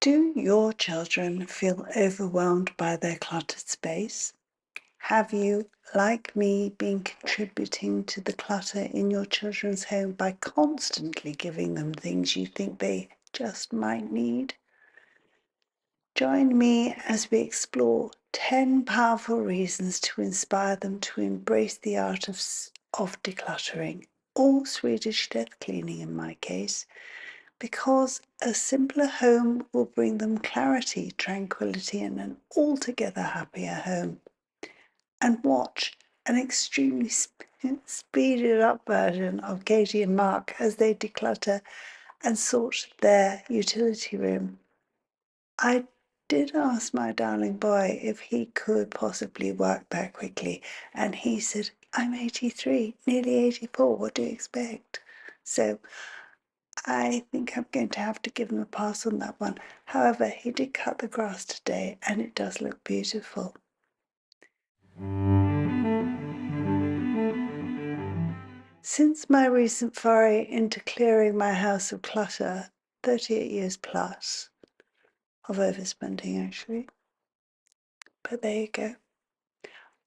Do your children feel overwhelmed by their cluttered space? Have you, like me, been contributing to the clutter in your children's home by constantly giving them things you think they just might need? Join me as we explore 10 powerful reasons to inspire them to embrace the art of decluttering, or Swedish death cleaning in my case, because a simpler home will bring them clarity, tranquility, and an altogether happier home. And watch an extremely speeded up version of Katie and Mark as they declutter and sort their utility room. I did ask my darling boy if he could possibly work that quickly, and he said, I'm 83, nearly 84, what do you expect? So I think I'm going to have to give him a pass on that one. However, he did cut the grass today and it does look beautiful. Since my recent foray into clearing my house of clutter, 38 years plus of overspending actually, but there you go.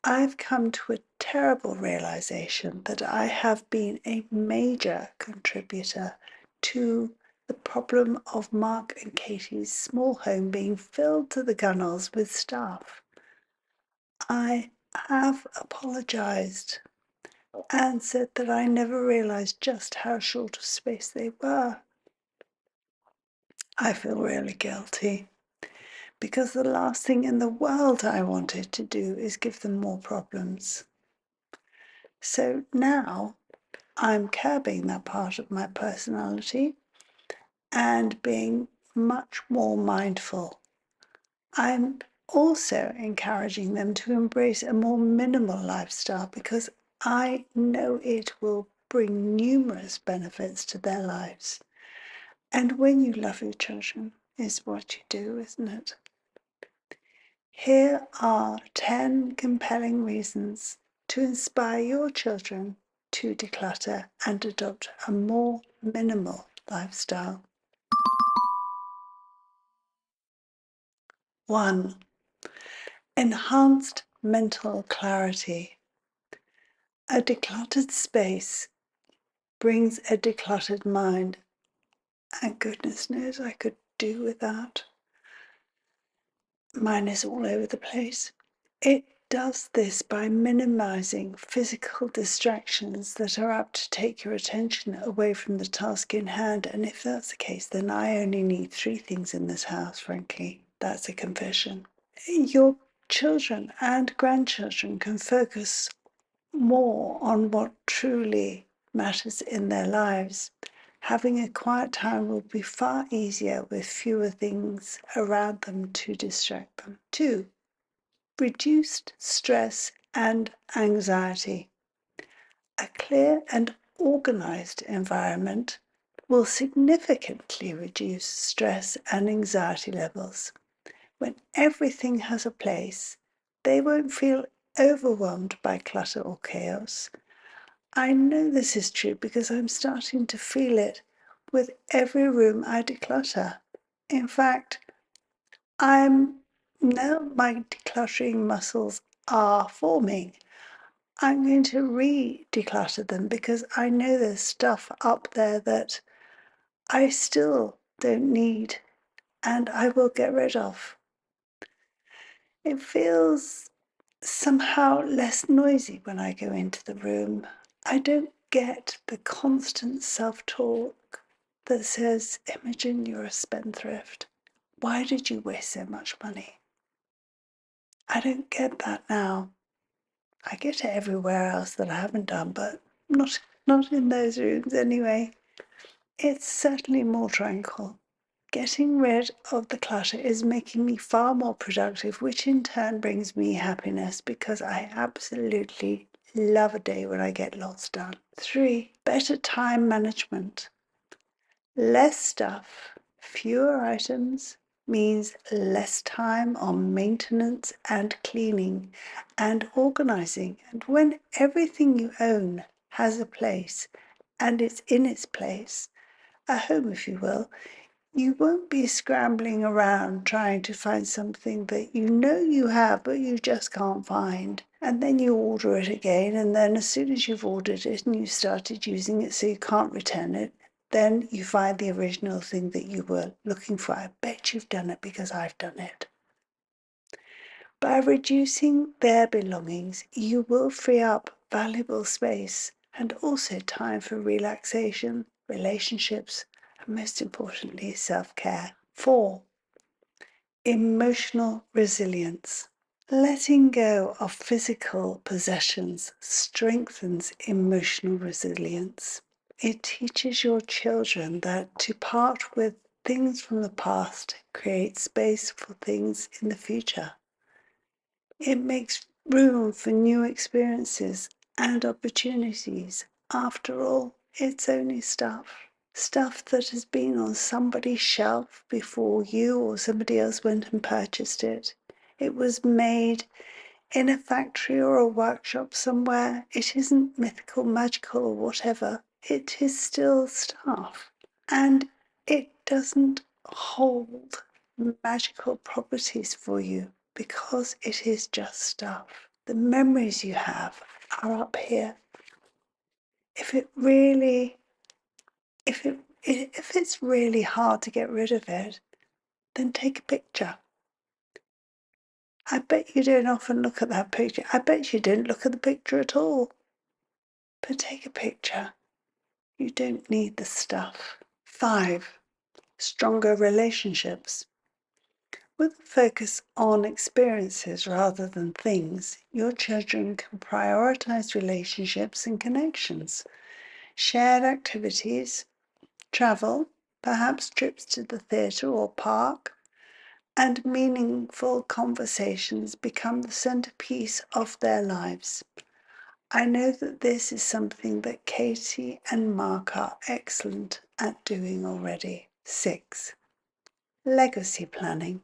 I've come to a terrible realization that I have been a major contributor to the problem of Mark and Katie's small home being filled to the gunnels with stuff. I have apologized and said that I never realized just how short of space they were. I feel really guilty because the last thing in the world I wanted to do is give them more problems. So now I'm curbing that part of my personality and being much more mindful. I'm also encouraging them to embrace a more minimal lifestyle because I know it will bring numerous benefits to their lives. And when you love your children, is what you do, isn't it? Here are 10 compelling reasons to inspire your children to declutter and adopt a more minimal lifestyle. 1. Enhanced mental clarity. A decluttered space brings a decluttered mind, and goodness knows I could do with that. Mine is all over the place. It does this by minimizing physical distractions that are apt to take your attention away from the task in hand. And if that's the case, then I only need 3 things in this house, frankly. That's a confession. Your children and grandchildren can focus more on what truly matters in their lives. Having a quiet time will be far easier with fewer things around them to distract them. 2. Reduced stress and anxiety. A clear and organized environment will significantly reduce stress and anxiety levels. When everything has a place, they won't feel overwhelmed by clutter or chaos. I know this is true because I'm starting to feel it with every room I declutter. In fact, now my decluttering muscles are forming. I'm going to re-declutter them because I know there's stuff up there that I still don't need and I will get rid of. It feels somehow less noisy when I go into the room. I don't get the constant self-talk that says, Imogen, you're a spendthrift. Why did you waste so much money? I don't get that now. I get it everywhere else that I haven't done, but not in those rooms anyway. It's certainly more tranquil. Getting rid of the clutter is making me far more productive, which in turn brings me happiness because I absolutely love a day when I get lots done. 3. Better time management. Less stuff, fewer items means less time on maintenance and cleaning and organizing. And when everything you own has a place and it's in its place, a home if you will, You won't be scrambling around trying to find something that you know you have, but you just can't find. And then you order it again, and then as soon as you've ordered it and you started using it so you can't return it, then you find the original thing that you were looking for. I bet you've done it because I've done it. By reducing their belongings, you will free up valuable space and also time for relaxation, relationships, and most importantly, self-care. 4. Emotional resilience. Letting go of physical possessions strengthens emotional resilience. It teaches your children that to part with things from the past creates space for things in the future. It makes room for new experiences and opportunities. After all, it's only stuff. Stuff that has been on somebody's shelf before you or somebody else went and purchased it. It was made in a factory or a workshop somewhere. It isn't mythical, magical, or whatever. It is still stuff. And it doesn't hold magical properties for you because it is just stuff. The memories you have are up here. If it's really hard to get rid of it, then take a picture. I bet you don't often look at that picture. I bet you didn't look at the picture at all. But take a picture. You don't need the stuff. 5. Stronger relationships. With a focus on experiences rather than things, your children can prioritize relationships and connections. Shared activities, travel, perhaps trips to the theatre or park, and meaningful conversations become the centerpiece of their lives. I know that this is something that Katie and Mark are excellent at doing already. 6. Legacy planning.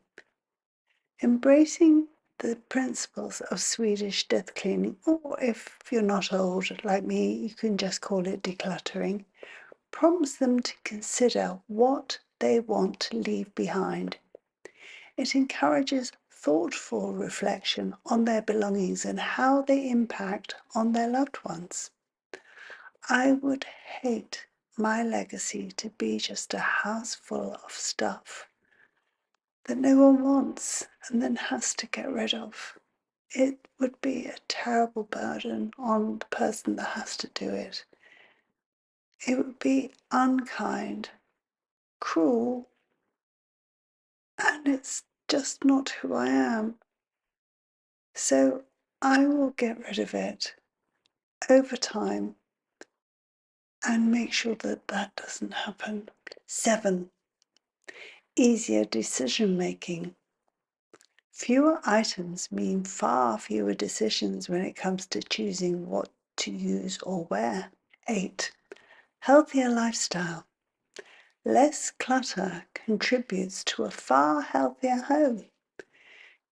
Embracing the principles of Swedish death cleaning, or if you're not old like me, you can just call it decluttering, prompts them to consider what they want to leave behind. It encourages thoughtful reflection on their belongings and how they impact on their loved ones. I would hate my legacy to be just a house full of stuff that no one wants and then has to get rid of. It would be a terrible burden on the person that has to do it. It would be unkind, cruel, and it's just not who I am. So I will get rid of it over time and make sure that that doesn't happen. 7. Easier decision making. Fewer items mean far fewer decisions when it comes to choosing what to use or wear. 8. Healthier lifestyle. Less clutter contributes to a far healthier home.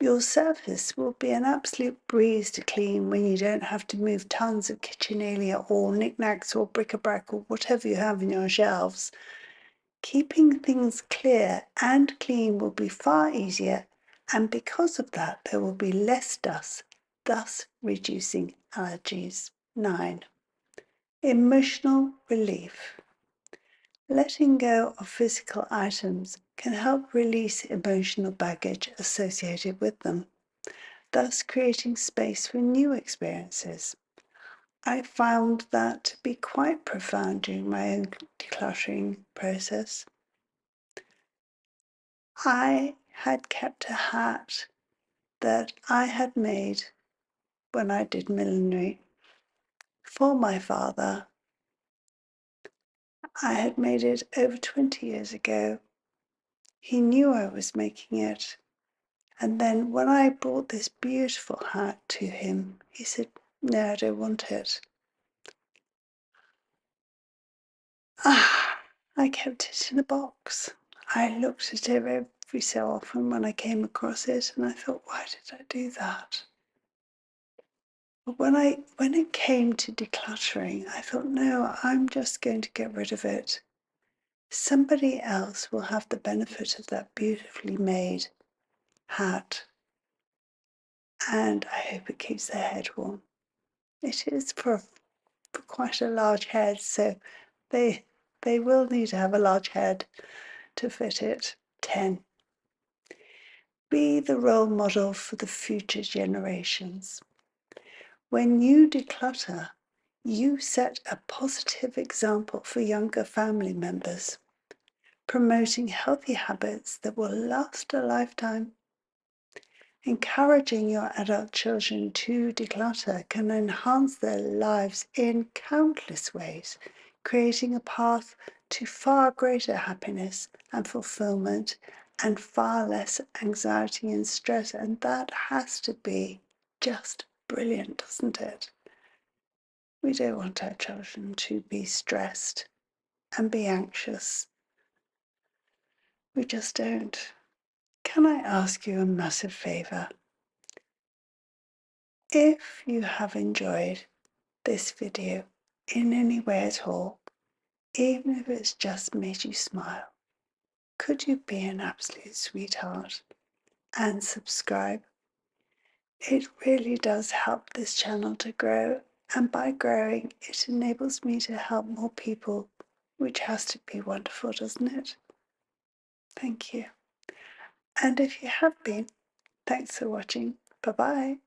Your surface will be an absolute breeze to clean when you don't have to move tons of kitchenalia or knickknacks or bric-a-brac or whatever you have in your shelves. Keeping things clear and clean will be far easier, and because of that, there will be less dust, thus reducing allergies. 9. Emotional relief. Letting go of physical items can help release emotional baggage associated with them, thus creating space for new experiences. I found that to be quite profound during my own decluttering process. I had kept a hat that I had made when I did millinery for my father. I had made it over 20 years ago. He knew I was making it. And then when I brought this beautiful hat to him, he said, "No, I don't want it." I kept it in a box. I looked at it every so often when I came across it, and I thought, why did I do that? But when it came to decluttering, I thought, no, I'm just going to get rid of it. somebody else will have the benefit of that beautifully made hat, and I hope it keeps their head warm. It is for quite a large head, so they will need to have a large head to fit it. 10. Be the role model for the future generations. When you declutter, you set a positive example for younger family members, promoting healthy habits that will last a lifetime. Encouraging your adult children to declutter can enhance their lives in countless ways, creating a path to far greater happiness and fulfillment and far less anxiety and stress. And that has to be just brilliant, doesn't it? We don't want our children to be stressed and be anxious. We just don't. Can I ask you a massive favour? If you have enjoyed this video in any way at all, even if it's just made you smile, could you be an absolute sweetheart and subscribe? It really does help this channel to grow, and by growing, it enables me to help more people, which has to be wonderful, doesn't it? Thank you. And if you have been, thanks for watching. Bye-bye.